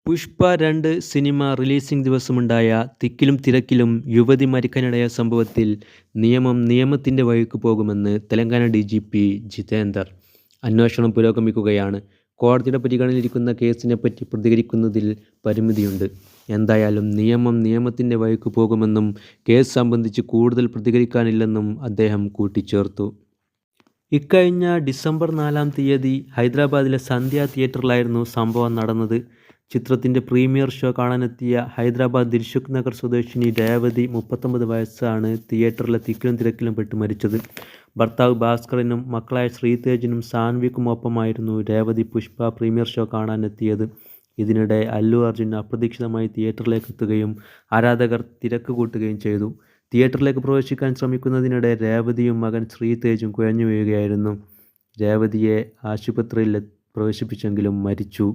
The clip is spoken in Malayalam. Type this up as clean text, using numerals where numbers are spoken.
പുഷ്പ 2 സിനിമ റിലീസിംഗ് ദിവസമുണ്ടായ തിക്കിലും തിരക്കിലും യുവതി മരിക്കാനിടയായ സംഭവത്തിൽ നിയമം നിയമത്തിന്റെ വഴിക്ക് പോകുമെന്ന് തെലങ്കാന ഡിജിപി ജിതേന്ദർ. അന്വേഷണം പുരോഗമിക്കുകയാണ്. കോടതിയുടെ പരിഗണനയിലിരിക്കുന്ന കേസിനെപ്പറ്റി പ്രതികരിക്കുന്നതിൽ പരിമിതിയുണ്ട്. എന്തായാലും നിയമം നിയമത്തിന്റെ വഴിക്ക് പോകുമെന്നും കേസ് സംബന്ധിച്ച് കൂടുതൽ പ്രതികരിക്കാനില്ലെന്നും അദ്ദേഹം കൂട്ടിച്ചേർത്തു. ഇക്കഴിഞ്ഞ ഡിസംബർ 4-ാം തീയതി ഹൈദരാബാദിലെ സന്ധ്യ തിയേറ്ററിലായിരുന്നു സംഭവം നടന്നത്. ചിത്രത്തിന്റെ പ്രീമിയർ ഷോ കാണാനെത്തിയ ഹൈദരാബാദ് ദിൽസുഖ് നഗർ സ്വദേശിനി രേവതി 39 വയസ്സാണ് തിയേറ്ററിലെ തിക്കിലും തിരക്കിലും പെട്ട് മരിച്ചത്. ഭർത്താവ് ഭാസ്കറിനും മക്കളായ ശ്രീതേജിനും സാൻവിക്കുമൊപ്പമായിരുന്നു രേവതി പുഷ്പ പ്രീമിയർ ഷോ കാണാനെത്തിയത്. ഇതിനിടെ അല്ലു അർജുൻ അപ്രതീക്ഷിതമായി തിയേറ്ററിലേക്ക് എത്തുകയും ആരാധകർ തിരക്ക് കൂട്ടുകയും ചെയ്തു. തിയേറ്ററിലേക്ക് പ്രവേശിക്കാൻ ശ്രമിക്കുന്നതിനിടെ രേവതിയും മകൻ ശ്രീതേജും കുഴഞ്ഞു വീഴുകയായിരുന്നു. രേവതിയെ ആശുപത്രിയിൽ പ്രവേശിപ്പിച്ചെങ്കിലും മരിച്ചു.